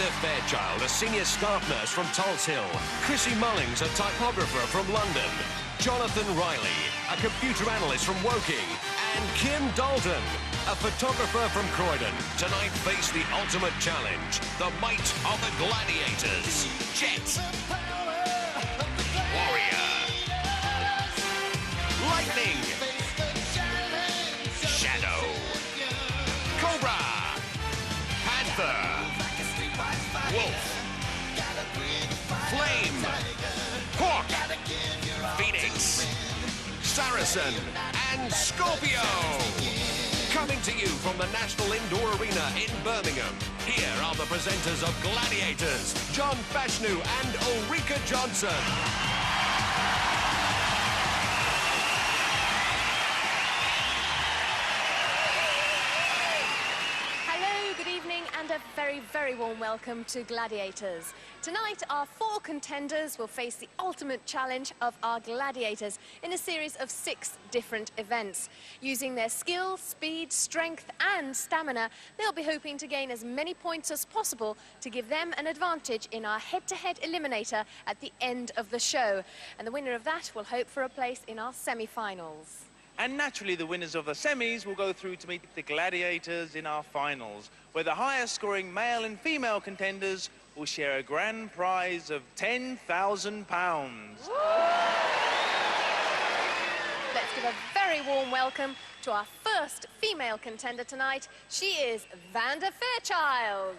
Vanda Fairchild, a senior staff nurse from Tulse Hill. Chrissy Mullings, a typographer from London. Jonathan Riley, a computer analyst from Woking. And Kim Dalton, a photographer from Croydon. Tonight face the ultimate challenge, the might of the Gladiators. Jet. Warrior. Lightning. Shadow. Cobra. Panther. Wolf. Flame. Hawk. Phoenix. Saracen. And Scorpio. Coming to you from the National Indoor Arena in Birmingham. Here are the presenters of Gladiators, John Fashnu and Ulrika Johnson. And a very, very warm welcome to Gladiators. Tonight, our 4 contenders will face the ultimate challenge of our Gladiators in a series of 6 different events. Using their skill, speed, strength and stamina, they'll be hoping to gain as many points as possible to give them an advantage in our head-to-head eliminator at the end of the show. And the winner of that will hope for a place in our semi-finals. And naturally, the winners of the semis will go through to meet the Gladiators in our finals, where the highest scoring male and female contenders will share a grand prize of £10,000. Let's give a very warm welcome to our first female contender tonight. She is Vanda Fairchild.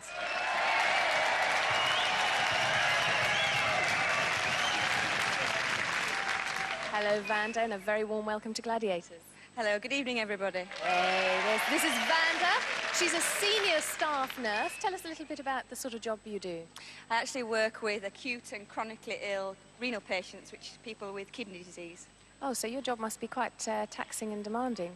Hello, Vanda, and a very warm welcome to Gladiators. Hello, good evening, everybody. Hey, this is Vanda. She's a senior staff nurse. Tell us a little bit about the sort of job you do. I actually work with acute and chronically ill renal patients, which is people with kidney disease. Oh, so your job must be quite taxing and demanding.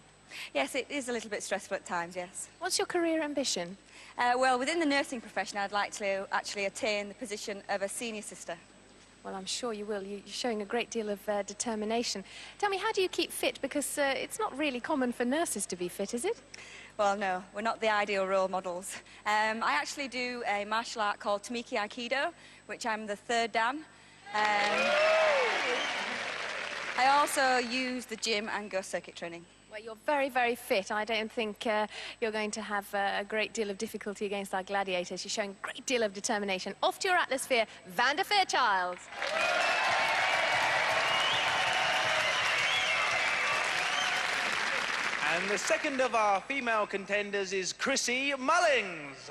Yes, it is a little bit stressful at times, yes. What's your career ambition? Well, within the nursing profession, I'd like to actually attain the position of a senior sister. Well, I'm sure you will. You're showing a great deal of determination. Tell me, how do you keep fit? Because it's not really common for nurses to be fit, is it? Well, no, we're not the ideal role models. I actually do a martial art called Tamiki Aikido, which I'm the 3rd dan. I also use the gym and go circuit training. Well, you're very, very fit. I don't think you're going to have a great deal of difficulty against our Gladiators. You're showing a great deal of determination. Off to your atmosphere, Vanda Fairchild. And the second of our female contenders is Chrissy Mullings.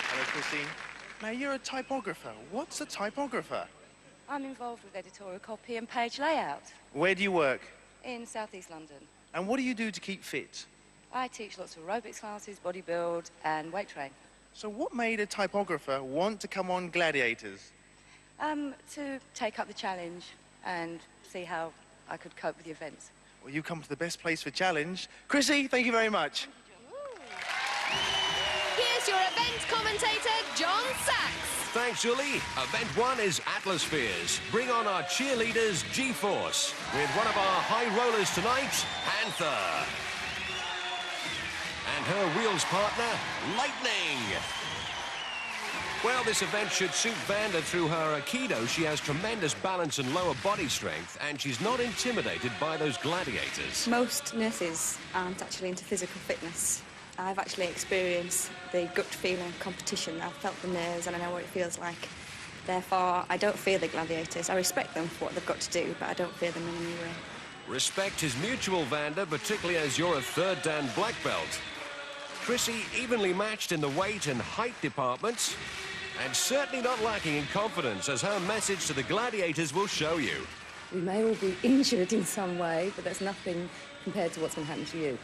Hello, Chrissy. Now, you're a typographer. What's a typographer? I'm involved with editorial copy and page layout Where do you work? in South East London. And what do you do to keep fit? I teach lots of aerobics classes, body build and weight train. So what made a typographer want to come on Gladiators? To take up the challenge and see how I could cope with the events. Well, you come to the best place for challenge. Chrissy, thank you very much. Here's your event commentator, John Sachs. Thanks, Julie. Event 1 is Atmospheres. Bring on our cheerleaders, G-Force, with one of our high rollers tonight, Panther. And her wheels partner, Lightning. Well, this event should suit Vanda through her Aikido. She has tremendous balance and lower body strength, and she's not intimidated by those gladiators. Most nurses aren't actually into physical fitness. I've actually experienced the gut feeling of competition. I've felt the nerves and I know what it feels like. Therefore, I don't fear the gladiators. I respect them for what they've got to do, but I don't fear them in any way. Respect is mutual, Vanda, particularly as you're a 3rd dan black belt. Chrissy evenly matched in the weight and height departments, and certainly not lacking in confidence, as her message to the gladiators will show you. We may all be injured in some way, but that's nothing compared to what's going to happen to you.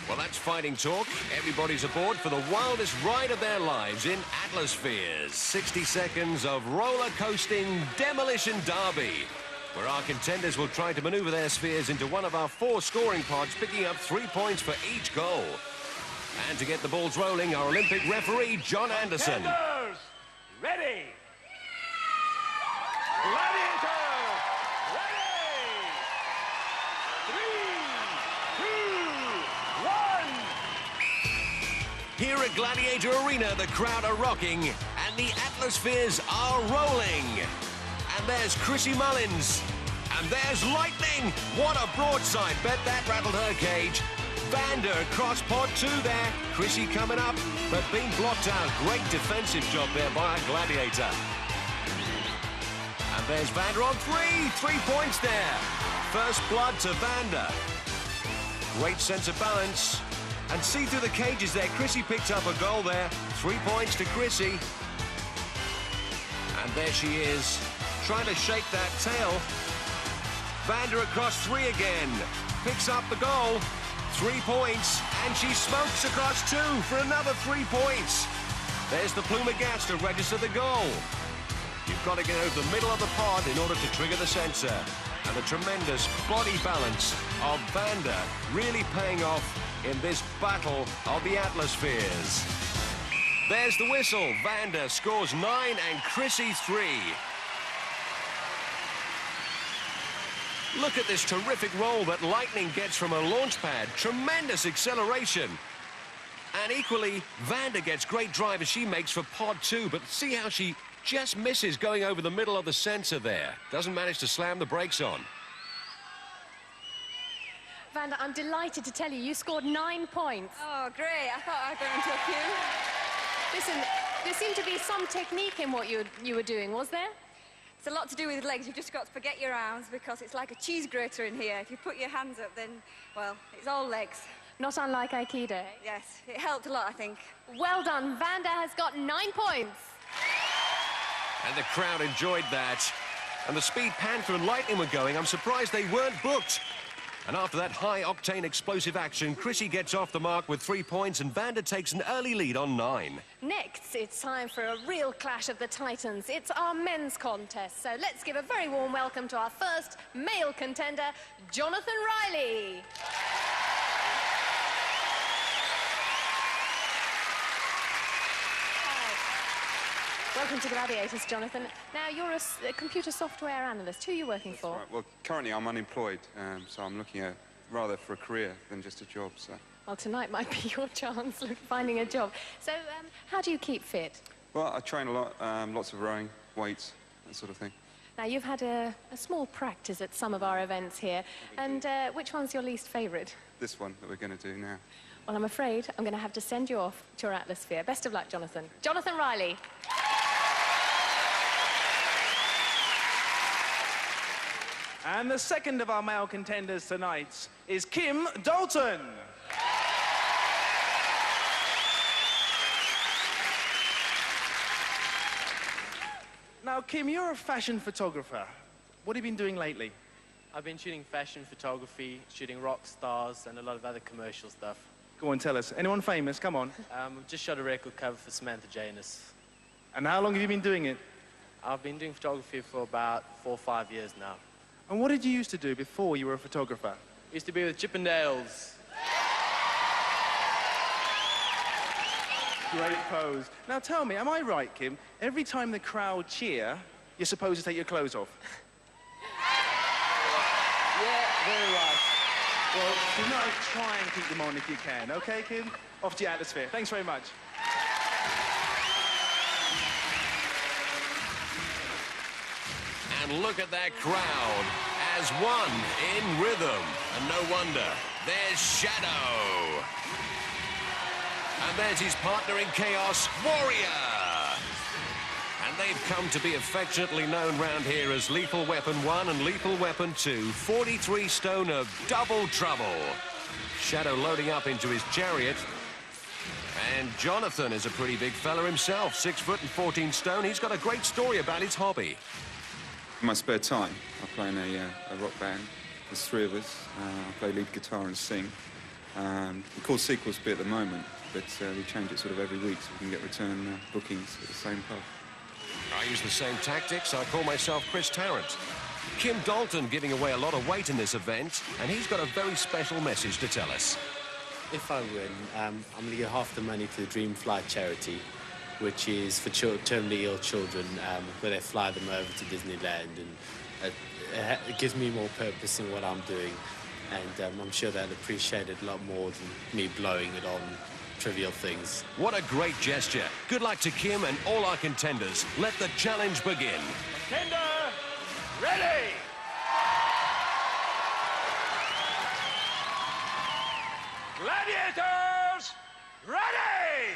Well, that's fighting talk. Everybody's aboard for the wildest ride of their lives in Atmospheres. 60 seconds of roller coasting demolition derby, where our contenders will try to maneuver their spheres into one of our 4 scoring pods, picking up 3 points for each goal. And to get the balls rolling, our Olympic referee, John Anderson. Contenders, ready! Gladiators, ready! 3, 2, Here at Gladiator Arena, the crowd are rocking and the atmospheres are rolling. And there's Chrissy Mullins. And there's lightning. What a broadside. Bet that rattled her cage. Vanda across pod 2 there. Chrissy coming up, but being blocked out. Great defensive job there by our Gladiator. And there's Vanda on 3. 3 points there. First blood to Vanda. Great sense of balance. And see through the cages there. Chrissy picked up a goal there. 3 points to Chrissy. And there she is, trying to shake that tail. Vanda across 3 again. Picks up the goal. 3 points. And she smokes across 2 for another 3 points. There's the plume of gas to register the goal. You've got to get over the middle of the pod in order to trigger the sensor. And the tremendous body balance of Vanda really paying off in this battle of the atmospheres. There's the whistle. Vanda scores 9 and Chrissy 3. Look at this terrific roll that Lightning gets from a launch pad. Tremendous acceleration. And equally, Vanda gets great drive as she makes for pod 2, but see how she just misses going over the middle of the sensor there. Doesn't manage to slam the brakes on. Vanda, I'm delighted to tell you, you scored 9 points. Oh, great. I thought I got into a queue. Listen, there seemed to be some technique in what you were doing, was there? It's a lot to do with legs. You've just got to forget your arms because it's like a cheese grater in here. If you put your hands up, then, well, it's all legs. Not unlike Aikido. Yes, it helped a lot, I think. Well done. Vanda has got 9 points. And the crowd enjoyed that. And the Speed Panther and Lightning were going. I'm surprised they weren't booked. And after that high-octane explosive action, Chrissy gets off the mark with 3 points and Vanda takes an early lead on 9. Next, it's time for a real clash of the titans. It's our men's contest. So let's give a very warm welcome to our first male contender, Jonathan Riley. Welcome to Gladiators, Jonathan. Now, you're a computer software analyst. Who are you working for? Right. Well, currently I'm unemployed, so I'm looking at rather for a career than just a job. So. Well, tonight might be your chance finding a job. So, how do you keep fit? Well, I train a lot, lots of rowing, weights, that sort of thing. Now, you've had a small practice at some of our events here. And which one's your least favourite? This one that we're going to do now. Well, I'm afraid I'm going to have to send you off to your atmosphere. Best of luck, Jonathan. Jonathan Riley. And the second of our male contenders tonight is Kim Dalton. Now, Kim, you're a fashion photographer. What have you been doing lately? I've been shooting fashion photography, shooting rock stars, and a lot of other commercial stuff. Go on, tell us. Anyone famous? Come on. I've just shot a record cover for Samantha Janus. And how long have you been doing it? I've been doing photography for about 4 or 5 years now. And what did you used to do before you were a photographer? Used to be with Chippendales. Great pose. Now tell me, am I right, Kim? Every time the crowd cheer, you're supposed to take your clothes off. Yeah, very right. Well, tonight, try and keep them on if you can. Okay, Kim? Off to your atmosphere. Thanks very much. And look at that crowd as one in rhythm. And no wonder, there's Shadow. And there's his partner in chaos, Warrior. And they've come to be affectionately known round here as Lethal Weapon 1 and Lethal Weapon 2. 43 stone of double trouble. Shadow loading up into his chariot. And Jonathan is a pretty big fella himself, 6 foot and 14 stone. He's got a great story about his hobby. In my spare time, I play in a rock band. There's 3 of us. I play lead guitar and sing. We call Sequels Bit at the moment, but we change it sort of every week so we can get return bookings at the same pub. I use the same tactics. I call myself Chris Tarrant. Kim Dalton giving away a lot of weight in this event, and he's got a very special message to tell us. If I win, I'm going to give half the money to the Dream Flight charity, which is for terminally ill children, where they fly them over to Disneyland, and it gives me more purpose in what I'm doing, and I'm sure they'll appreciate it a lot more than me blowing it on trivial things. What a great gesture. Good luck to Kim and all our contenders. Let the challenge begin. Contender, ready! Gladiators, ready!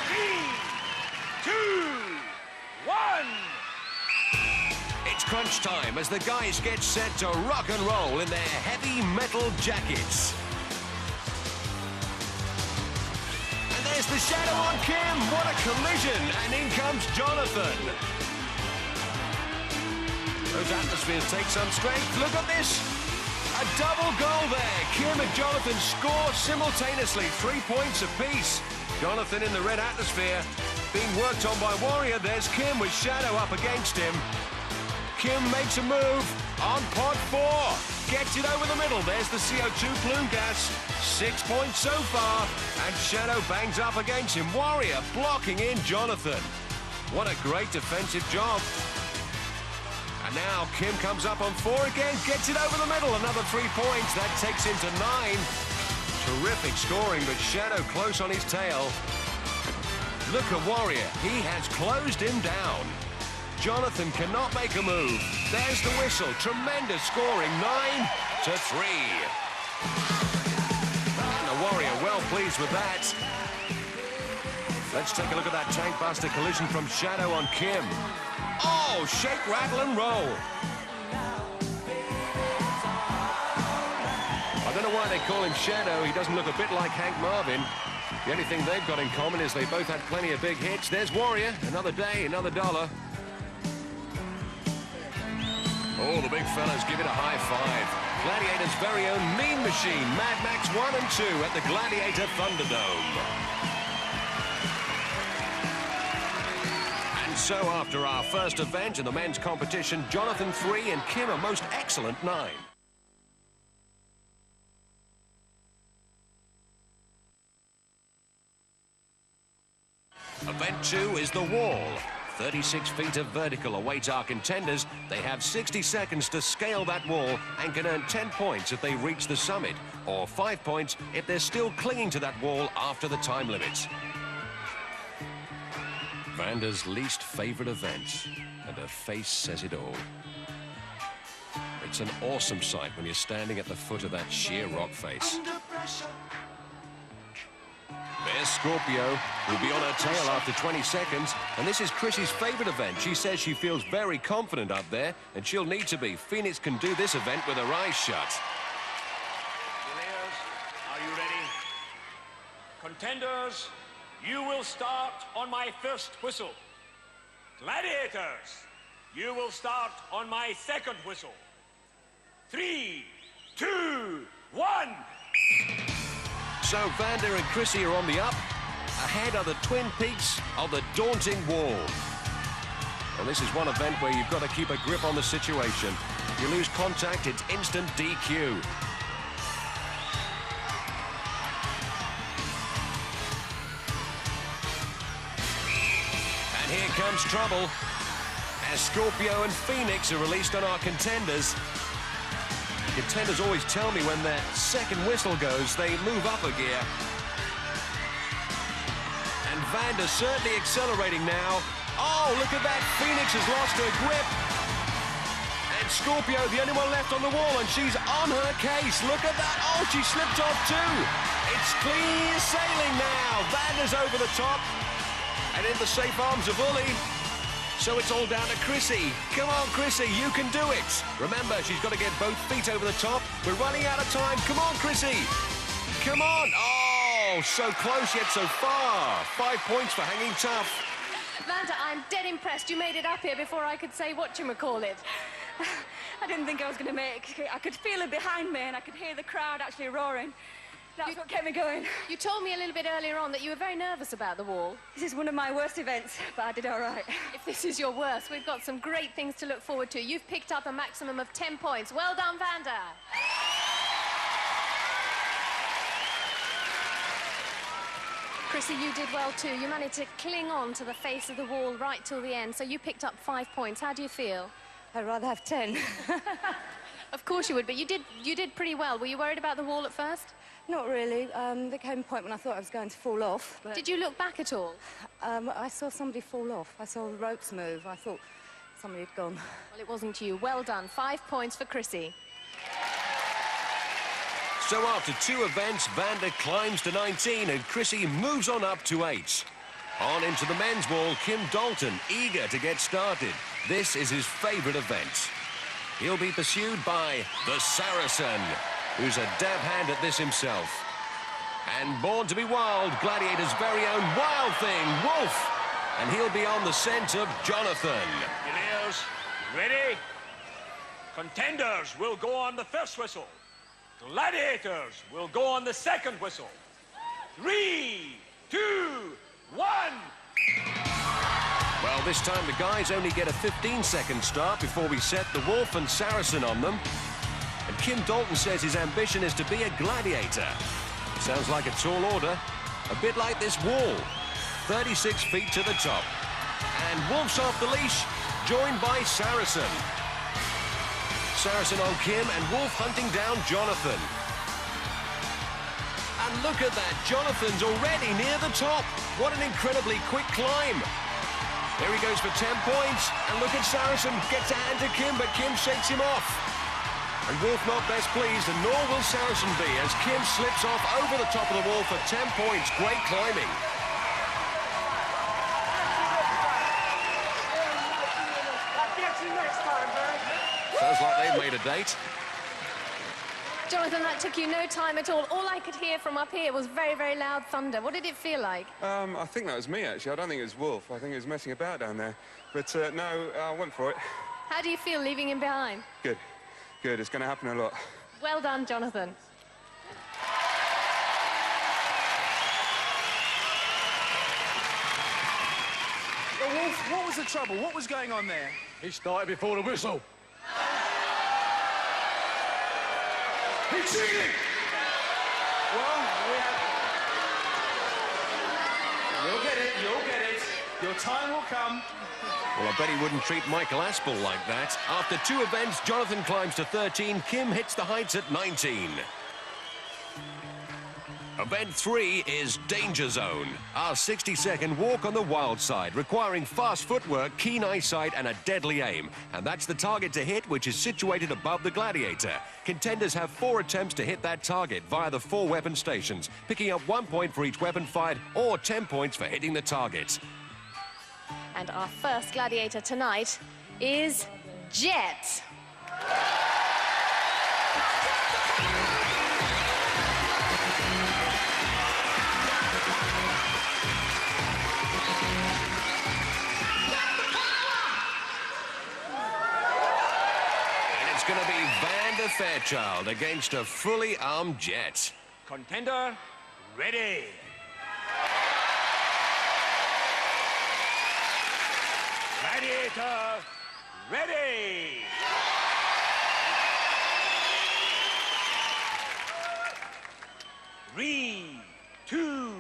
3, 2, 1. It's crunch time as the guys get set to rock and roll in their heavy metal jackets. And there's the shadow on Kim. What a collision. And in comes Jonathan. Those atmospheres take some strength. Look at this. A double goal there. Kim and Jonathan score simultaneously. 3 points apiece. Jonathan in the red atmosphere being worked on by Warrior. There's Kim with Shadow up against him. Kim makes a move on pod 4. Gets it over the middle. There's the CO2 plume gas. 6 points so far. And Shadow bangs up against him. Warrior blocking in Jonathan. What a great defensive job. And now Kim comes up on 4 again. Gets it over the middle. Another 3 points. That takes him to 9. Terrific scoring, but Shadow close on his tail. Look at Warrior. He has closed him down. Jonathan cannot make a move. There's the whistle. Tremendous scoring. 9 to 3. And the Warrior well pleased with that. Let's take a look at that tank buster collision from Shadow on Kim. Oh, shake, rattle and roll. I don't know why they call him Shadow. He doesn't look a bit like Hank Marvin. The only thing they've got in common is they both had plenty of big hits. There's Warrior. Another day, another dollar. Oh, the big fellas give it a high five. Gladiator's very own mean machine, Mad Max 1 and 2 at the Gladiator Thunderdome. And so after our first event in the men's competition, Jonathan 3 and Kim a most excellent 9. Event 2 is the wall. 36 feet of vertical awaits our contenders. They have 60 seconds to scale that wall and can earn 10 points if they reach the summit, or 5 points if they're still clinging to that wall after the time limits. Vanda's least favorite event, and her face says it all. It's an awesome sight when you're standing at the foot of that sheer rock face. There's Scorpio, who'll be on her tail after 20 seconds. And this is Chrissy's favorite event. She says she feels very confident up there, and she'll need to be. Phoenix can do this event with her eyes shut. Players, are you ready? Contenders, you will start on my first whistle. Gladiators, you will start on my second whistle. 3, 2, 1. So Vanda and Chrissy are on the up. Ahead are the twin peaks of the daunting wall. And this is one event where you've got to keep a grip on the situation. If you lose contact, it's instant DQ. And here comes trouble, as Scorpio and Phoenix are released on our contenders. Contenders always tell me when their second whistle goes, they move up a gear. And Vanda's certainly accelerating now. Oh, look at that. Phoenix has lost her grip. And Scorpio, the only one left on the wall, and she's on her case. Look at that. Oh, she slipped off too. It's clear sailing now. Vanda's over the top. And in the safe arms of Uli. So it's all down to Chrissy. Come on, Chrissy, you can do it. Remember, she's got to get both feet over the top. We're running out of time. Come on, Chrissy. Come on. Oh, so close yet so far. 5 points for hanging tough. Vanda, I'm dead impressed. You made it up here before I could say whatchamacallit. I didn't think I was going to make it. I could feel it behind me and I could hear the crowd actually roaring. That's what kept me going. You told me a little bit earlier on that you were very nervous about the wall. This is one of my worst events, but I did all right. If this is your worst, we've got some great things to look forward to. You've picked up a maximum of 10 points. Well done, Vanda. Chrissy, you did well too. You managed to cling on to the face of the wall right till the end, so you picked up 5 points. How do you feel? I'd rather have 10. Of course you would, but you did pretty well. Were you worried about the wall at first? Not really. There came a point when I thought I was going to fall off. But, Did you look back at all? I saw somebody fall off. I saw the ropes move. I thought somebody had gone. Well, it wasn't you. Well done. 5 points for Chrissy. So after 2 events, Vanda climbs to 19 and Chrissy moves on up to 8. On into the men's wall, Kim Dalton, eager to get started. This is his favourite event. He'll be pursued by the Saracen, who's a dab hand at this himself. And born to be wild, Gladiator's very own wild thing, Wolf. And he'll be on the scent of Jonathan. Players, ready? Contenders will go on the first whistle. Gladiators will go on the second whistle. 3, 2, 1. Well, this time the guys only get a 15-second start before we set the Wolf and Saracen on them. And Kim Dalton says his ambition is to be a gladiator. Sounds like a tall order, a bit like this wall. 36 feet to the top. And Wolf's off the leash, joined by Saracen. Saracen on Kim and Wolf hunting down Jonathan. And look at that, Jonathan's already near the top. What an incredibly quick climb. There he goes for 10 points. And look at Saracen, gets a hand to Kim, but Kim shakes him off. And Wolf not best pleased, and nor will Saracen be, as Kim slips off over the top of the wall for 10 points. Great climbing. Sounds like they've made a date. Jonathan, that took you no time at all. All I could hear from up here was very, very loud thunder. What did it feel like? I think that was me, actually. I don't think it was Wolf. I think he was messing about down there. But no, I went for it. How do you feel leaving him behind? Good. Good. It's going to happen a lot. Well done, Jonathan. Wolf, what was the trouble? What was going on there? He started before the whistle. He's cheating! Well, You'll get it, you'll get it. Your time will come. Well, I bet he wouldn't treat Michael Aspel like that. After 2 events, Jonathan climbs to 13. Kim hits the heights at 19. Event 3 is Danger Zone, our 60-second walk on the wild side, requiring fast footwork, keen eyesight and a deadly aim. And that's the target to hit, which is situated above the Gladiator. Contenders have 4 attempts to hit that target via the 4 weapon stations, picking up 1 point for each weapon fired or 10 points for hitting the target. And our first gladiator tonight is Jet. Going to be Vanda Fairchild against a fully armed Jet. Contender, ready. Gladiator, ready. Three, 2,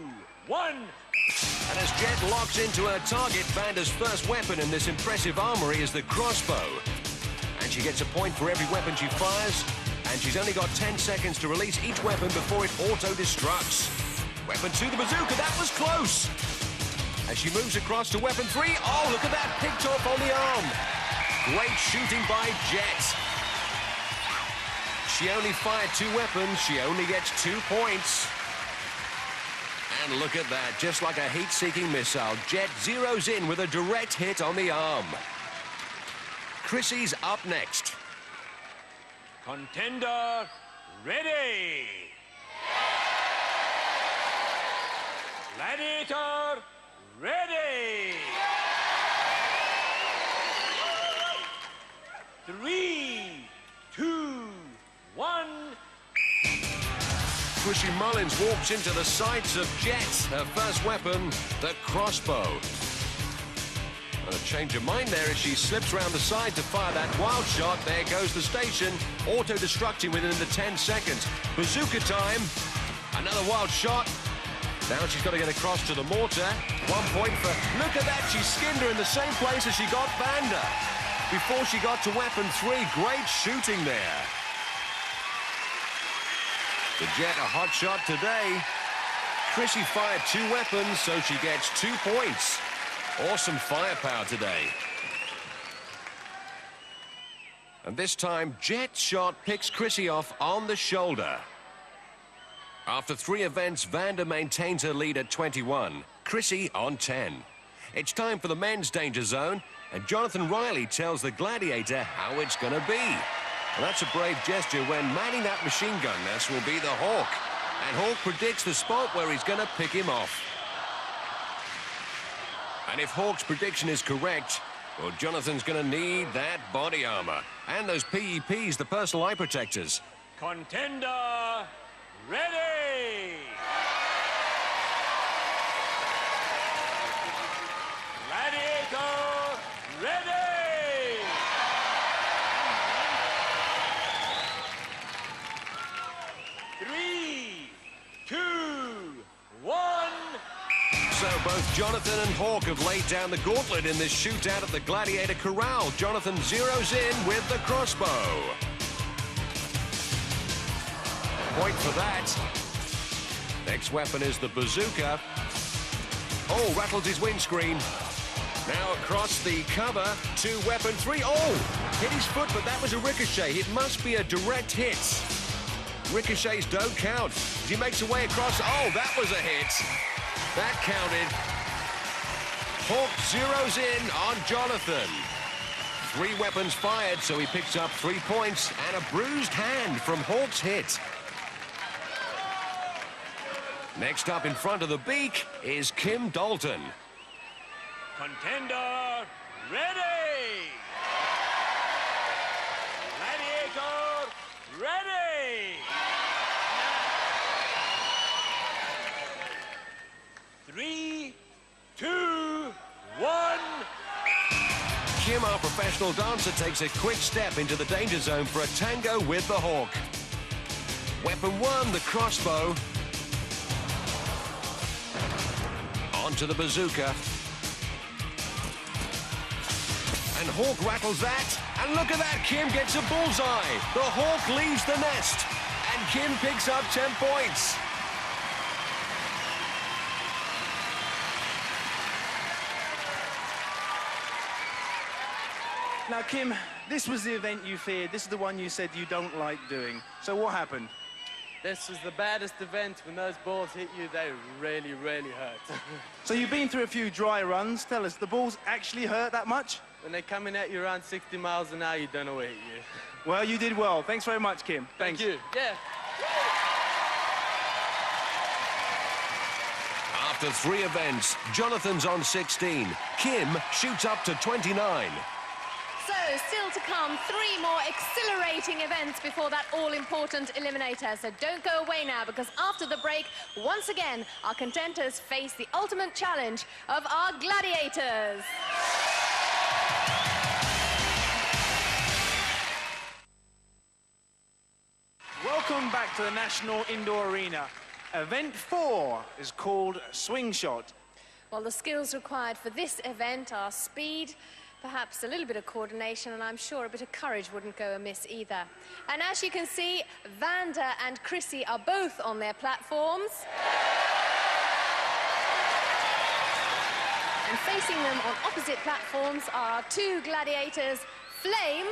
1. And as Jet locks into her target, Vanda's first weapon in this impressive armory is the crossbow. And she gets a point for every weapon she fires, and she's only got 10 seconds to release each weapon before it auto-destructs. Weapon 2, the bazooka, that was close! As she moves across to weapon 3, oh, look at that, picked off on the arm! Great shooting by Jet. She only fired 2 weapons, she only gets 2 points. And look at that, just like a heat-seeking missile, Jet zeroes in with a direct hit on the arm. Chrissy's up next. Contender, ready. Gladiator, ready. 3, 2, 1. Chrissy Mullins walks into the sights of Jet, her first weapon, the crossbow. And a change of mind there as she slips around the side to fire that wild shot. There goes the station, auto-destructing within the 10 seconds. Bazooka time, another wild shot. Now she's got to get across to the mortar. 1 point for, look at that, she skinned her in the same place as she got Vanda. Before she got to weapon 3, great shooting there. The Jet a hot shot today. Chrissy fired 2 weapons, so she gets 2 points. Awesome firepower today. And this time, Jet's shot picks Chrissy off on the shoulder. After 3 events, Vanda maintains her lead at 21. Chrissy on 10. It's time for the men's danger zone, and Jonathan Riley tells the Gladiator how it's going to be. Well, that's a brave gesture when manning that machine gun nest will be the Hawk. And Hawk predicts the spot where he's going to pick him off. And if Hawk's prediction is correct, well, Jonathan's going to need that body armor. And those PEPs, the personal eye protectors. Contender, ready! Gladiator, ready! Three, two, one. So both Jonathan and Hawk have laid down the gauntlet in this shootout at the Gladiator Corral. Jonathan zeroes in with the crossbow. Point for that. Next weapon is the bazooka. Oh, rattles his windscreen. Now across the cover, 2 weapon 3. Oh, hit his foot, but that was a ricochet. It must be a direct hit. Ricochets don't count. He makes a way across. Oh, that was a hit. That counted. Hawk zeroes in on Jonathan. 3 weapons fired, so he picks up 3 points and a bruised hand from Hawk's hit. Next up in front of the beak is Kim Dalton. Contender, ready! Gladiator, ready! 3, 2, 1. Kim, our professional dancer, takes a quick step into the danger zone for a tango with the Hawk. Weapon 1, the crossbow. Onto the bazooka. And Hawk rattles that. And look at that, Kim gets a bullseye. The Hawk leaves the nest. And Kim picks up 10 points. Now, Kim, this was the event you feared. This is the one you said you don't like doing. So what happened? This was the baddest event. When those balls hit you, they really, really hurt. So you've been through a few dry runs. Tell us, the balls actually hurt that much? When they're coming at you around 60 miles an hour, you don't know where hit you. Well, you did well. Thanks very much, Kim. Thank you. Yeah. After 3 events, Jonathan's on 16. Kim shoots up to 29. So, still to come, 3 more exhilarating events before that all-important Eliminator. So don't go away now, because after the break, once again, our contenders face the ultimate challenge of our Gladiators. Welcome back to the National Indoor Arena. Event 4 is called Swing Shot. Well, the skills required for this event are speed, perhaps a little bit of coordination, and I'm sure a bit of courage wouldn't go amiss either. And as you can see, Vanda and Chrissy are both on their platforms. And facing them on opposite platforms are our 2 gladiators, Flame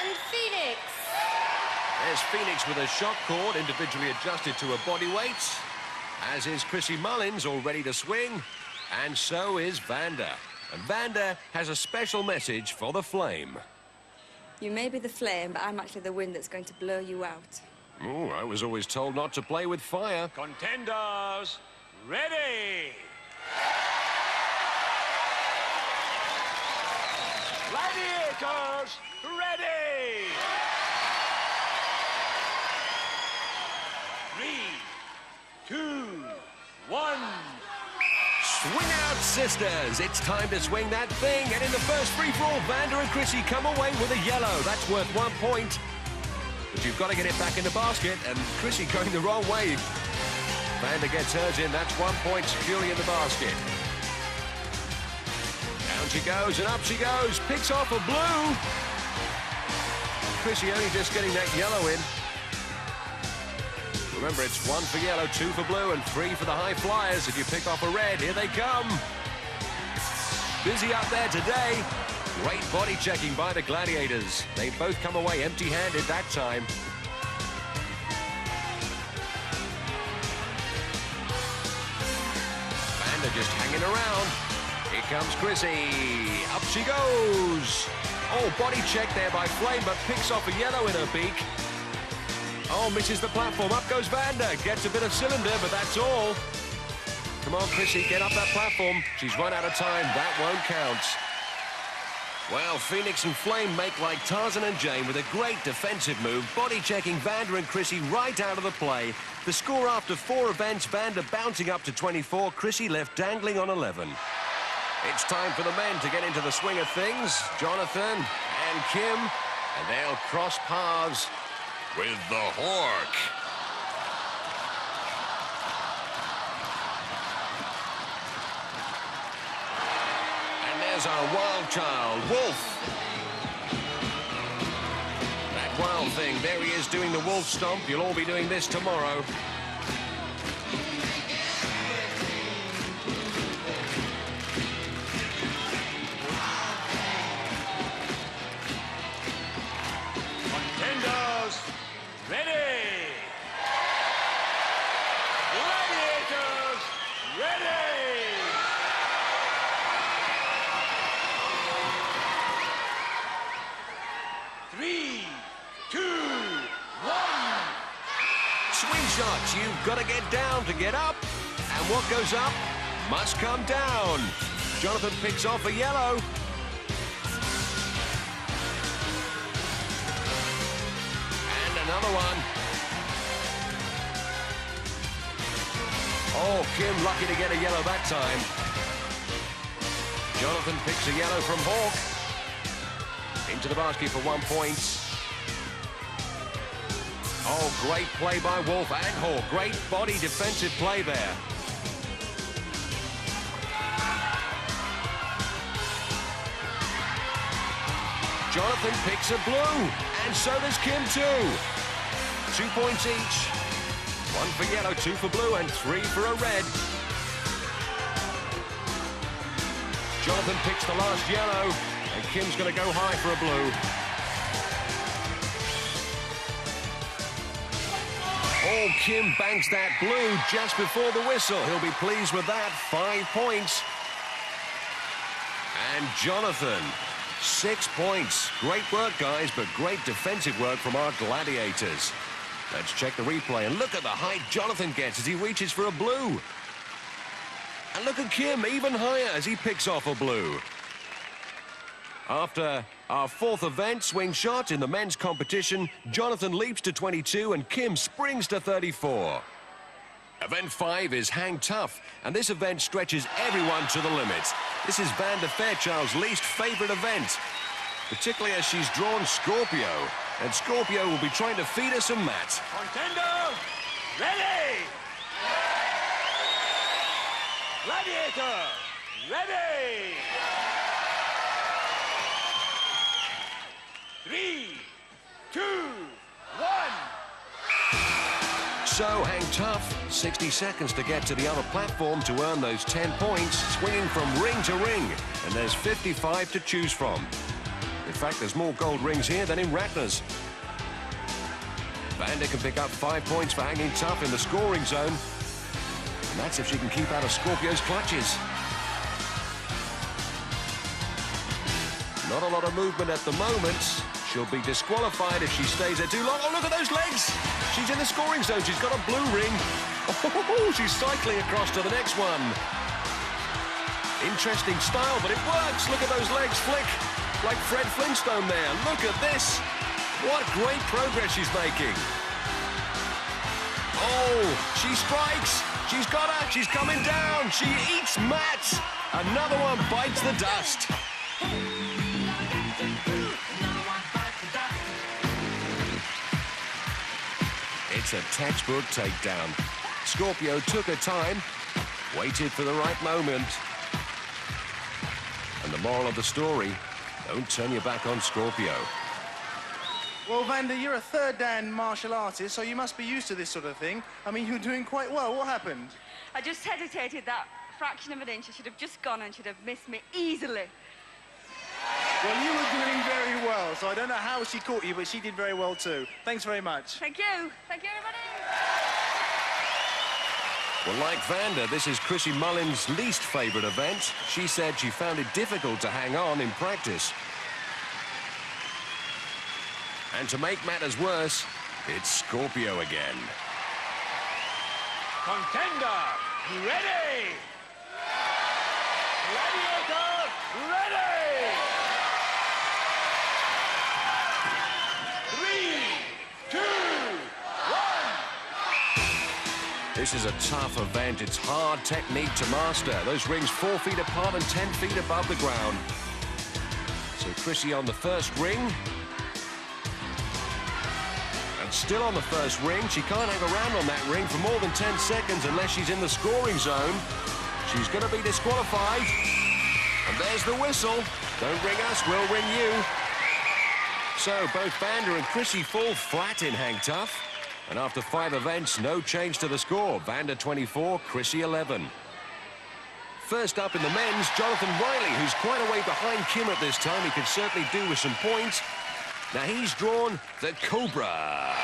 and Phoenix. There's Phoenix with a shock cord individually adjusted to her body weight. As is Chrissy Mullins, all ready to swing. And so is Vanda. And Vanda has a special message for the Flame. You may be the flame, but I'm actually the wind that's going to blow you out. Oh, I was always told not to play with fire. Contenders, ready! Gladiators, ready! 3, 2, 1. Swing out, sisters. It's time to swing that thing. And in the first free-for-all, Vanda and Chrissy come away with a yellow. That's worth 1 point. But you've got to get it back in the basket, and Chrissy going the wrong way. Vanda gets hers in. That's 1 point securely in the basket. Down she goes, and up she goes. Picks off a blue. Chrissy only just getting that yellow in. Remember, it's 1 for yellow, 2 for blue, and 3 for the high flyers. If you pick off a red, here they come. Busy up there today. Great body checking by the Gladiators. They both come away empty-handed that time. Vanda just hanging around. Here comes Chrissy. Up she goes. Oh, body check there by Flame, but picks off a yellow in her beak. Oh, misses the platform. Up goes Vanda. Gets a bit of cylinder, but that's all. Come on, Chrissy, get up that platform. She's run out of time. That won't count. Well, Phoenix and Flame make like Tarzan and Jane with a great defensive move, body-checking Vanda and Chrissy right out of the play. The score after 4 events, Vanda bouncing up to 24, Chrissy left dangling on 11. It's time for the men to get into the swing of things. Jonathan and Kim, and they'll cross paths with the Hawk. And there's our wild child, Wolf. That wild thing, there he is doing the wolf stomp. You'll all be doing this tomorrow. Contenders, ready! Gladiators, ready! Three, 2, 1. Swing shots, you've got to get down to get up. And what goes up must come down. Jonathan picks off a yellow. Another one. Oh, Kim lucky to get a yellow that time. Jonathan picks a yellow from Hawk. Into the basket for 1 point. Oh, great play by Wolf and Hawk. Great body defensive play there. Jonathan picks a blue, and so does Kim too. 2 points each. 1 for yellow, 2 for blue, and 3 for a red. Jonathan picks the last yellow, and Kim's going to go high for a blue. Oh, Kim banks that blue just before the whistle. He'll be pleased with that. 5 points. And Jonathan, 6 points. Great work, guys, but great defensive work from our Gladiators. Let's check the replay, and look at the height Jonathan gets as he reaches for a blue. And look at Kim, even higher as he picks off a blue. After our 4th event, swing shot in the men's competition, Jonathan leaps to 22 and Kim springs to 34. Event 5 is Hang Tough, and this event stretches everyone to the limit. This is Vanda Fairchild's least favorite event, particularly as she's drawn Scorpio. And Scorpio will be trying to feed her some mat. Contender, ready! Gladiator, ready! 3, 2, 1. So, Hang Tough, 60 seconds to get to the other platform to earn those 10 points, swinging from ring to ring. And there's 55 to choose from. In fact, there's more gold rings here than in Ratner's. Vanda can pick up 5 points for hanging tough in the scoring zone. And that's if she can keep out of Scorpio's clutches. Not a lot of movement at the moment. She'll be disqualified if she stays there too long. Oh, look at those legs! She's in the scoring zone. She's got a blue ring. Oh, she's cycling across to the next one. Interesting style, but it works. Look at those legs flick. Like Fred Flintstone there. Look at this. What great progress she's making. Oh, she strikes. She's got her. She's coming down. She eats mat. Another one bites the dust. It's a textbook takedown. Scorpio took her time, waited for the right moment. And the moral of the story, don't turn your back on Scorpio. Well, Vanda, you're a third dan martial artist, so you must be used to this sort of thing. I mean, you're doing quite well. What happened? I just hesitated that fraction of an inch. I should have just gone and should have missed me easily. Well, you were doing very well, so I don't know how she caught you, but she did very well too. Thanks very much. Thank you. Thank you, everybody. Well, like Vanda, this is Chrissy Mullins' least favourite event. She said she found it difficult to hang on in practice. And to make matters worse, it's Scorpio again. Contender, ready! Gladiator, ready! 3, 2, 1. This is a tough event. It's hard technique to master. Those rings 4 feet apart and 10 feet above the ground. So Chrissy on the first ring. And still on the first ring. She can't hang around on that ring for more than 10 seconds unless she's in the scoring zone. She's going to be disqualified. And there's the whistle. Don't ring us, we'll ring you. So both Vanda and Chrissy fall flat in hang tough. And after 5 events, no change to the score. Vanda 24, Chrissy 11. First up in the men's, Jonathan Riley, who's quite a way behind Kim at this time. He could certainly do with some points. Now he's drawn the Cobra.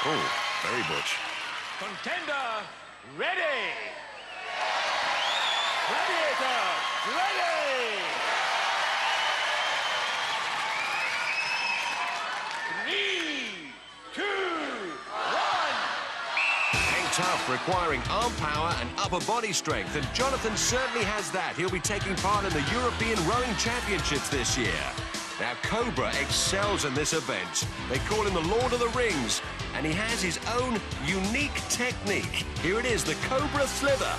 Oh, very butch. Contender, ready! Gladiator, ready! 3, 2, 1. Hang tough, requiring arm power and upper body strength, and Jonathan certainly has that. He'll be taking part in the European Rowing Championships this year. Now, Cobra excels in this event. They call him the Lord of the Rings, and he has his own unique technique. Here it is, the Cobra Slither.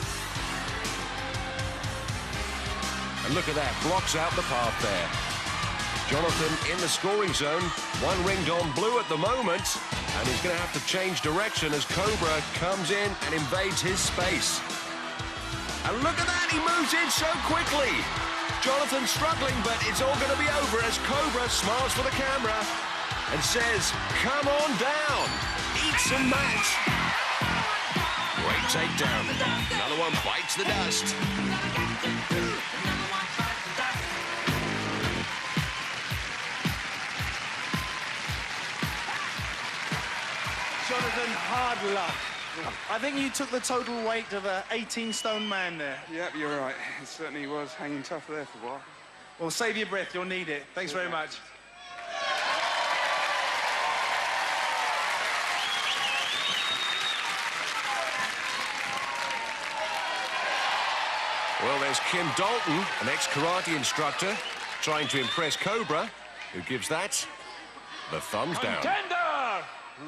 And look at that, blocks out the path there. Jonathan in the scoring zone, 1 ringed on blue at the moment, and he's going to have to change direction as Cobra comes in and invades his space. And look at that, he moves in so quickly. Jonathan struggling, but it's all going to be over as Cobra smiles for the camera and says, come on down, eat some match. Great takedown. Another one bites the dust. Jonathan, hard luck. I think you took the total weight of a 18-stone man there. Yep, you're right. It certainly was hanging tough there for a while. Well, save your breath, you'll need it. Thanks very much. Well, there's Kim Dalton, an ex-karate instructor, trying to impress Cobra, who gives that the thumbs down. Contender,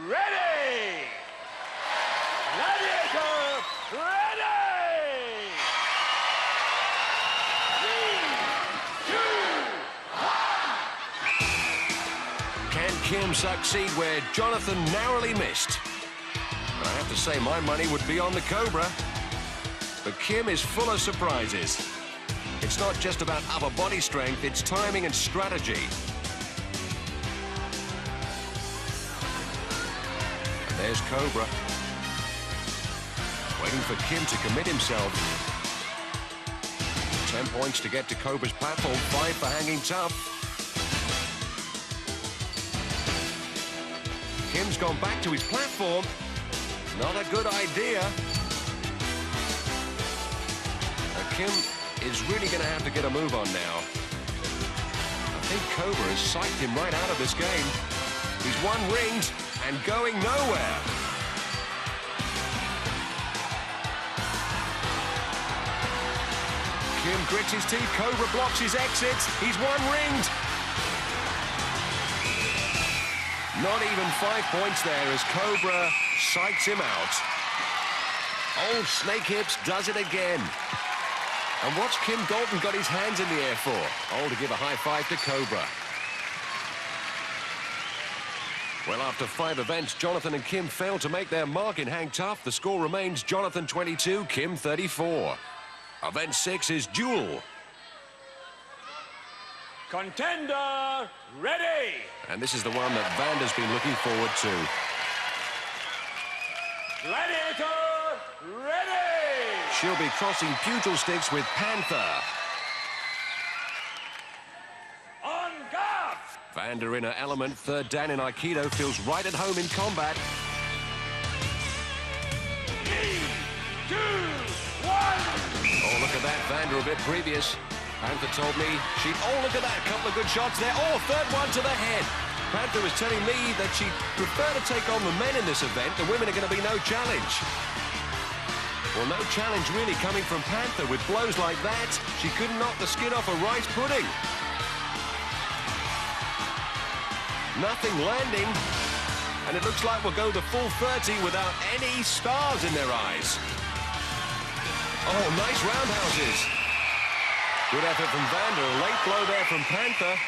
ready! Gladiator, ready! 3, 2, 1. Can Kim succeed where Jonathan narrowly missed? And I have to say, my money would be on the Cobra. But Kim is full of surprises. It's not just about upper body strength, it's timing and strategy. And there's Cobra. Waiting for Kim to commit himself. 10 points to get to Cobra's platform, 5 for hanging tough. Kim's gone back to his platform. Not a good idea. Kim is really going to have to get a move on now. I think Cobra has psyched him right out of this game. He's 1 ringed and going nowhere. Kim grits his teeth, Cobra blocks his exits. He's 1 ringed. Not even 5 points there as Cobra psychs him out. Old Snake Hips does it again. And what's Kim Dalton got his hands in the air for? Oh, to give a high five to Cobra. Well, after 5 events, Jonathan and Kim failed to make their mark in hang tough. The score remains Jonathan 22, Kim 34. Event 6 is duel. Contender, ready! And this is the one that Vander's been looking forward to. Gladiator, ready! She'll be crossing pugil sticks with Panther. On guard! Vander in her element, third dan in Aikido, feels right at home in combat. 3, 2, 1! Oh, look at that, Vander a bit previous. Panther told me oh, look at that, a couple of good shots there. Oh, third one to the head. Panther was telling me that she'd prefer to take on the men in this event. The women are going to be no challenge. Well, no challenge really coming from Panther. With blows like that, she couldn't knock the skin off a rice pudding. Nothing landing. And it looks like we'll go the full 30 without any stars in their eyes. Oh, nice roundhouses. Good effort from Vander, a late blow there from Panther.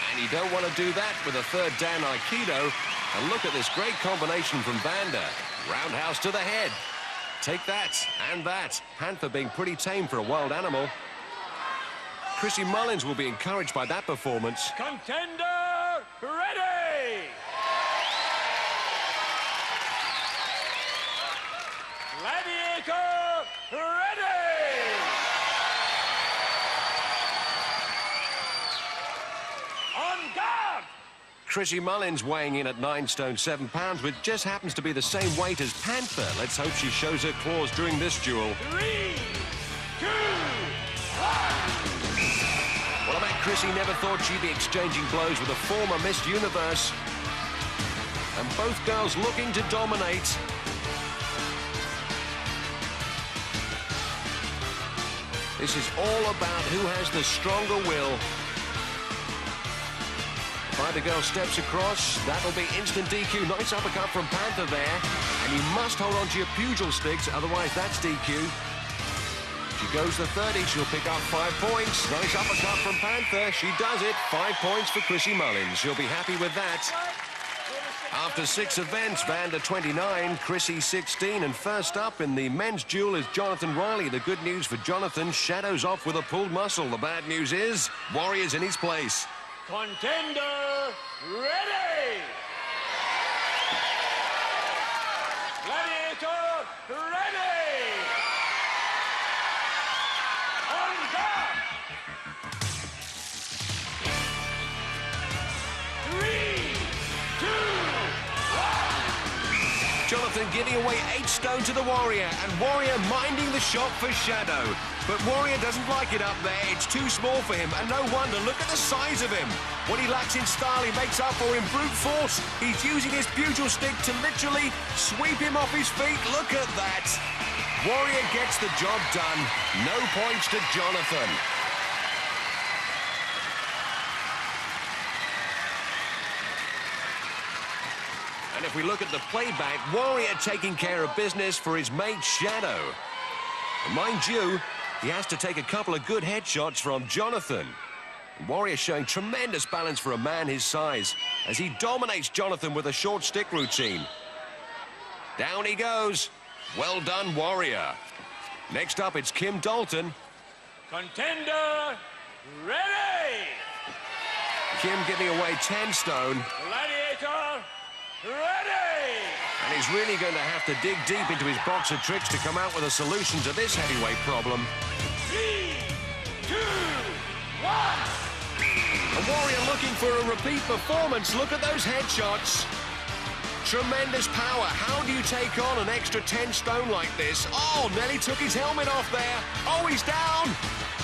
And you don't want to do that with a third dan Aikido. And look at this great combination from Vander. Roundhouse to the head. Take that and that. Panther being pretty tame for a wild animal. Chrissy Mullins will be encouraged by that performance. Contender, ready! Gladiator, ready! On guard! Chrissy Mullins weighing in at 9 stone 7 pounds, which just happens to be the same weight as Panther. Let's hope she shows her claws during this duel. 3, 2, 1! Well, I bet Chrissy never thought she'd be exchanging blows with a former Miss Universe. And both girls looking to dominate. This is all about who has the stronger will. Either girl steps across, that'll be instant DQ. Nice uppercut from Panther there. And you must hold on to your pugil sticks, otherwise that's DQ. She goes the 30, she'll pick up 5 points. Nice uppercut from Panther. She does it. 5 points for Chrissy Mullins. She'll be happy with that. After 6 events, Vander 29, Chrissy 16, and first up in the men's duel is Jonathan Riley. The good news for Jonathan, Shadow's off with a pulled muscle. The bad news is, Warrior's in his place. Contender, ready! Gladiator, ready! On guard! 3, 2, 1! Jonathan giving away 8 stone to the Warrior, and Warrior minding the shot for Shadow. But Warrior doesn't like it up there. It's too small for him, and no wonder. Look at the size of him. What he lacks in style, he makes up for in brute force. He's using his pugil stick to literally sweep him off his feet. Look at that. Warrior gets the job done. No points to Jonathan. And if we look at the playback, Warrior taking care of business for his mate Shadow. And mind you, he has to take a couple of good headshots from Jonathan. Warrior showing tremendous balance for a man his size as he dominates Jonathan with a short stick routine. Down he goes. Well done, Warrior. Next up, it's Kim Dalton. Contender, ready! Kim giving away 10 stone. Gladiator, ready! And he's really going to have to dig deep into his box of tricks to come out with a solution to this heavyweight problem. 3, 2, 1! A Warrior looking for a repeat performance. Look at those headshots. Tremendous power. How do you take on an extra 10 stone like this? Oh, nearly took his helmet off there. Oh, he's down.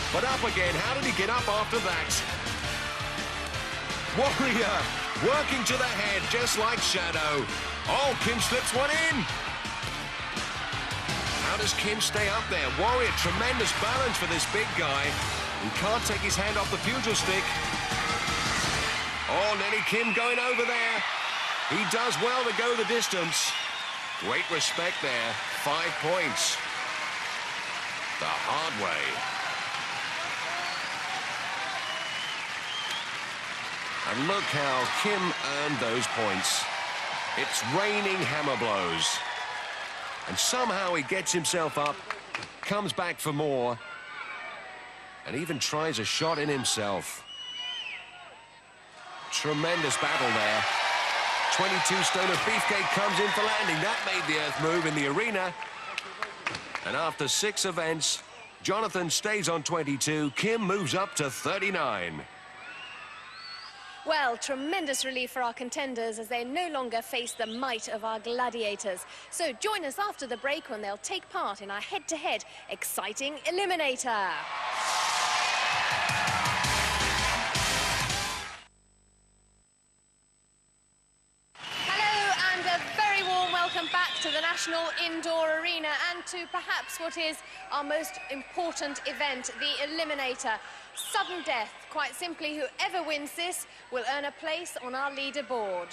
But up again. How did he get up after that? Warrior working to the head, just like Shadow. Oh, Kim slips one in. How does Kim stay up there? Warrior, tremendous balance for this big guy. He can't take his hand off the pugil stick. Oh, Nelly Kim going over there. He does well to go the distance. Great respect there. 5 points. The hard way. And look how Kim earned those points. It's raining hammer blows. And somehow he gets himself up, comes back for more, and even tries a shot in himself. Tremendous battle there. 22-stone of beefcake comes in for landing. That made the earth move in the arena. And after 6 events, Jonathan stays on 22. Kim moves up to 39. Well, tremendous relief for our contenders as they no longer face the might of our gladiators. So join us after the break when they'll take part in our head-to-head exciting Eliminator. Welcome back to the National Indoor Arena and to perhaps what is our most important event, the Eliminator. Sudden death. Quite simply, whoever wins this will earn a place on our leaderboard.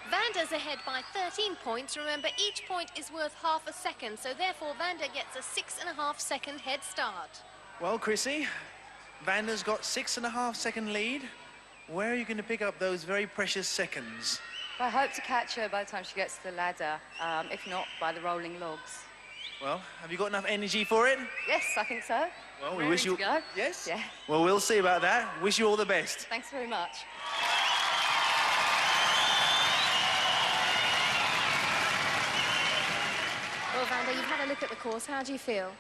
Vanda's ahead by 13 points. Remember, each point is worth half a second, so therefore Vanda gets a 6.5-second head start. Well, Chrissy, Vanda's got 6.5-second lead. Where are you going to pick up those very precious seconds? I hope to catch her by the time she gets to the ladder, if not by the rolling logs. Well, have you got enough energy for it? Yes, I think so. Well, we wish you... to go. Yes? Yeah. Well, we'll see about that. Wish you all the best. Thanks very much. Well, Vanda, you've had a look at the course. How do you feel?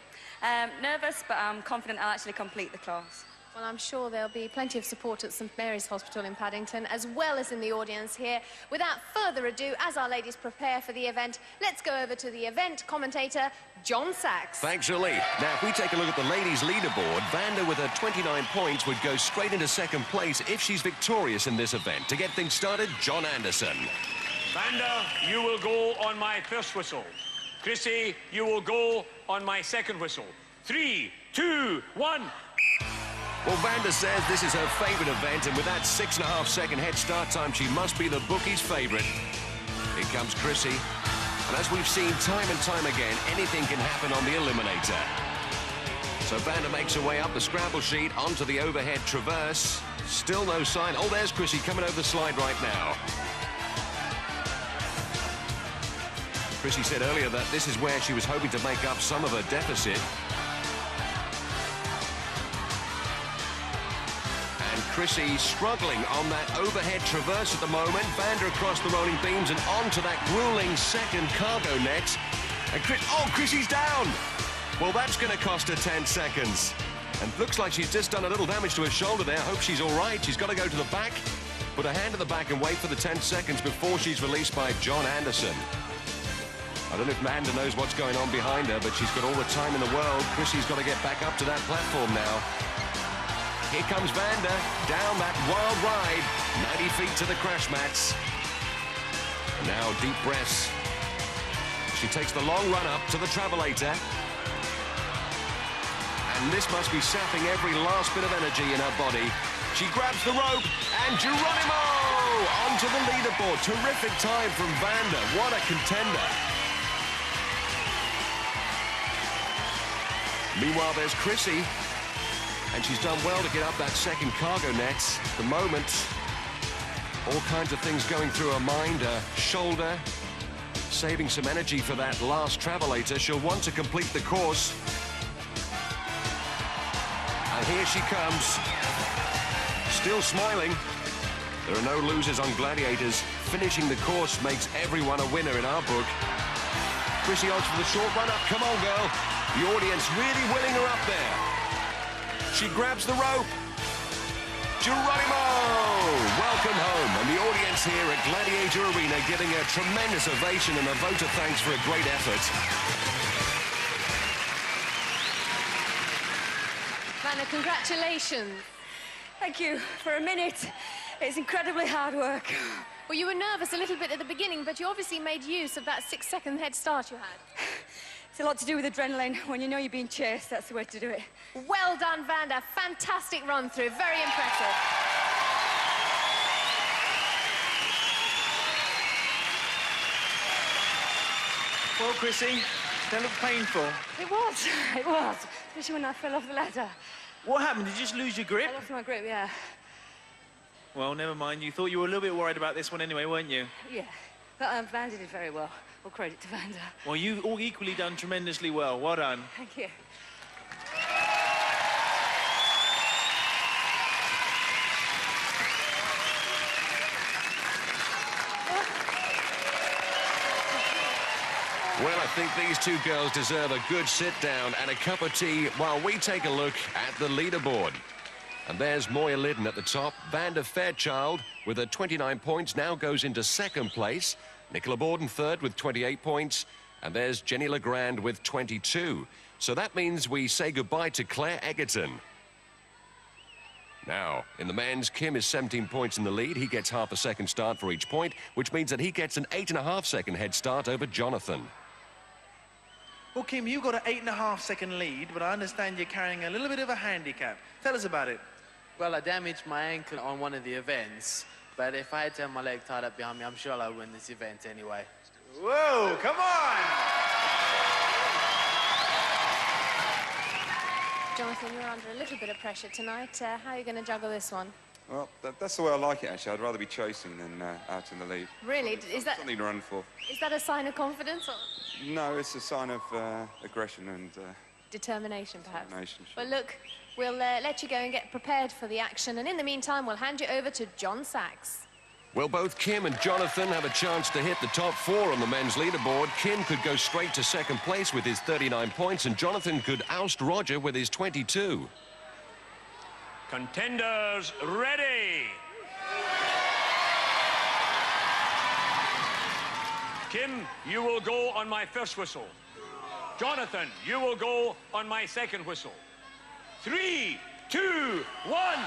Nervous, but I'm confident I'll actually complete the class. Well, I'm sure there'll be plenty of support at St Mary's Hospital in Paddington, as well as in the audience here. Without further ado, as our ladies prepare for the event, let's go over to the event commentator, John Sachs. Thanks, Ali. Now, if we take a look at the ladies' leaderboard, Vanda, with her 29 points, would go straight into second place if she's victorious in this event. To get things started, John Anderson. Vanda, you will go on my first whistle. Chrissy, you will go on my second whistle. 3, 2, 1... Well, Vanda says this is her favourite event, and with that 6.5-second head start time, she must be the bookie's favourite. Here comes Chrissy. And as we've seen time and time again, anything can happen on the Eliminator. So Vanda makes her way up the scramble sheet onto the overhead traverse. Still no sign. Oh, there's Chrissy coming over the slide right now. Chrissy said earlier that this is where she was hoping to make up some of her deficit. Chrissy struggling on that overhead traverse at the moment. Vanda across the rolling beams and onto that grueling second cargo net. And Chrissy's down. Well, that's going to cost her 10 seconds. And looks like she's just done a little damage to her shoulder there. Hope she's all right. She's got to go to the back. Put her hand to the back and wait for the 10 seconds before she's released by John Anderson. I don't know if Vanda knows what's going on behind her, but she's got all the time in the world. Chrissy's got to get back up to that platform now. Here comes Vanda, down that wild ride, 90 feet to the crash mats. And now deep breaths. She takes the long run up to the travelator. And this must be sapping every last bit of energy in her body. She grabs the rope, and Geronimo onto the leaderboard. Terrific time from Vanda. What a contender. Meanwhile, there's Chrissy. And she's done well to get up that second cargo net. At the moment, all kinds of things going through her mind. Her shoulder, saving some energy for that last travelator. She'll want to complete the course. And here she comes. Still smiling. There are no losers on Gladiators. Finishing the course makes everyone a winner in our book. Chrissy odds for the short run up. Come on, girl. The audience really willing her up there. She grabs the rope. Geronimo! Welcome home. And the audience here at Gladiator Arena giving a tremendous ovation and a vote of thanks for a great effort. Vanna, congratulations. Thank you. For a minute, it's incredibly hard work. Well, you were nervous a little bit at the beginning, but you obviously made use of that 6-second head start you had. It's a lot to do with adrenaline. When you know you're being chased, that's the way to do it. Well done, Vanda. Fantastic run-through. Very impressive. Well, Chrissy, that looked painful. It was. It was. Especially when I fell off the ladder. What happened? Did you just lose your grip? I lost my grip, yeah. Well, never mind. You thought you were a little bit worried about this one anyway, weren't you? Yeah. But Vanda did very well. All credit to Vanda. Well, you've all equally done tremendously well. Well done. Thank you. Well, I think these two girls deserve a good sit-down and a cup of tea while we take a look at the leaderboard. And there's Moya Liddon at the top. Vanda Fairchild, with her 29 points, now goes into second place. Nicola Borden third with 28 points. And there's Jenny Legrand with 22. So that means we say goodbye to Claire Egerton. Now, in the men's, Kim is 17 points in the lead. He gets half a second start for each point, which means that he gets an 8.5-second head start over Jonathan. Well, Kim, you've got an 8.5-second lead, but I understand you're carrying a little bit of a handicap. Tell us about it. Well, I damaged my ankle on one of the events, but if I had to have my leg tied up behind me, I'm sure I'll win this event anyway. Whoa, come on! Jonathan, you're under a little bit of pressure tonight. How are you going to juggle this one? Well, that's the way I like it, actually. I'd rather be chasing than out in the lead. Really? Is that something to run for? Is that a sign of confidence or No, it's a sign of aggression and determination, perhaps? Determination, sure. Well, look, we'll let you go and get prepared for the action, and in the meantime, we'll hand you over to John Sachs. Well, both Kim and Jonathan have a chance to hit the top 4 on the men's leaderboard. Kim could go straight to second place with his 39 points, and Jonathan could oust Roger with his 22. Contenders, ready! Kim, you will go on my first whistle. Jonathan, you will go on my second whistle. 3, 2, 1.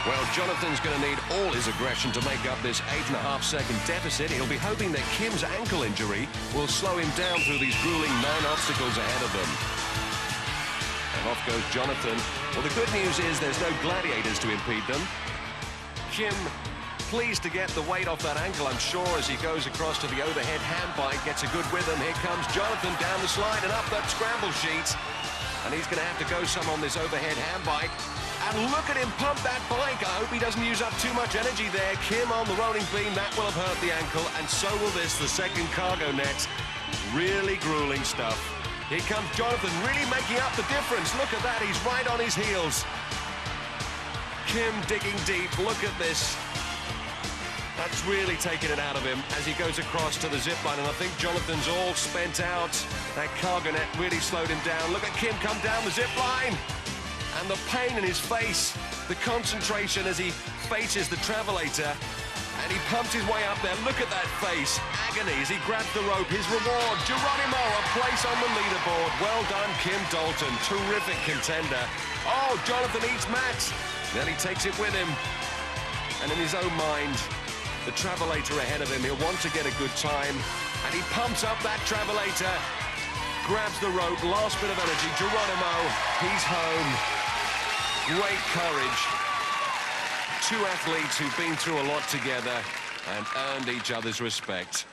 Well, Jonathan's going to need all his aggression to make up this 8.5-second deficit. He'll be hoping that Kim's ankle injury will slow him down through these grueling 9 obstacles ahead of them. And off goes Jonathan. Well, the good news is there's no gladiators to impede them. Kim, pleased to get the weight off that ankle, I'm sure, as he goes across to the overhead handbike, gets a good rhythm. Here comes Jonathan down the slide and up that scramble sheet. And he's going to have to go some on this overhead handbike. And look at him pump that bike. I hope he doesn't use up too much energy there. Kim on the rolling beam, that will have hurt the ankle, and so will this, the second cargo net. Really grueling stuff. Here comes Jonathan, really making up the difference. Look at that, he's right on his heels. Kim digging deep, look at this. That's really taking it out of him as he goes across to the zip line, and I think Jonathan's all spent out. That cargo net really slowed him down. Look at Kim come down the zip line. And the pain in his face, the concentration as he faces the travelator, and he pumps his way up there. Look at that face, agony as he grabs the rope. His reward, Geronimo, a place on the leaderboard. Well done, Kim Dalton, terrific contender. Oh, Jonathan eats Matt. Then he takes it with him. And in his own mind, the travelator ahead of him, he'll want to get a good time. And he pumps up that travelator, grabs the rope, last bit of energy. Geronimo, he's home. Great courage. 2 athletes who've been through a lot together and earned each other's respect.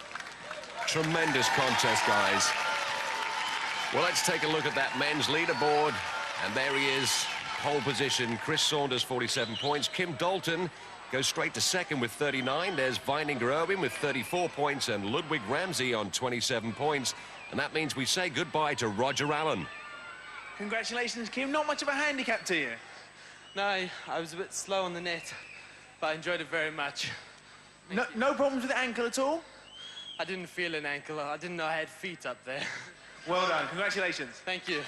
Tremendous contest, guys. Well, let's take a look at that men's leaderboard. And there he is, pole position. Chris Saunders, 47 points. Kim Dalton goes straight to second with 39. There's Vininger Irwin with 34 points and Ludwig Ramsey on 27 points. And that means we say goodbye to Roger Allen. Congratulations, Kim. Not much of a handicap to you. No, I was a bit slow on the net, but I enjoyed it very much. No problems with the ankle at all? I didn't feel an ankle. I didn't know I had feet up there. Well done. Congratulations. Thank you.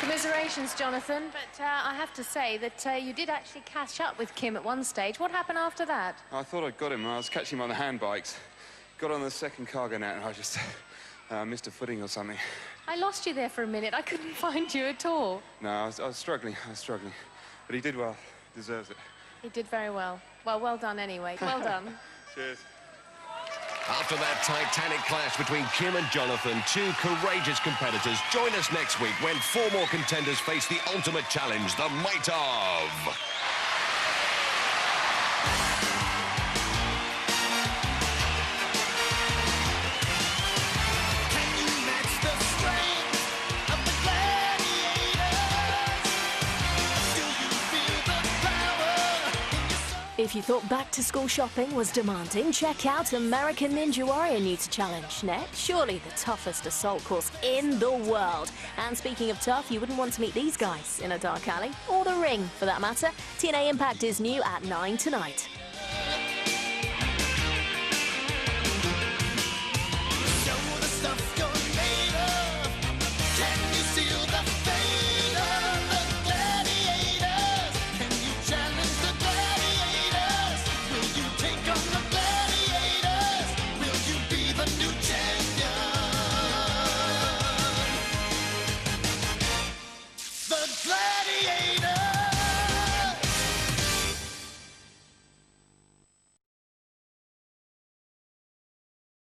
Commiserations, Jonathan, but I have to say that you did actually catch up with Kim at one stage. What happened after that? I thought I'd got him. I was catching him on the handbikes. Got on the second cargo net and I just missed a footing or something. I lost you there for a minute. I couldn't find you at all. No, I was struggling. But he did well. Deserves it. He did very well. Well, well done anyway. Well done. Cheers. After that titanic clash between Kim and Jonathan, 2 courageous competitors. Join us next week when 4 more contenders face the ultimate challenge, the might of... If you thought back-to-school shopping was demanding, check out American Ninja Warrior new to challenge next. Surely the toughest assault course in the world. And speaking of tough, you wouldn't want to meet these guys in a dark alley, or the ring for that matter. TNA Impact is new at 9 tonight.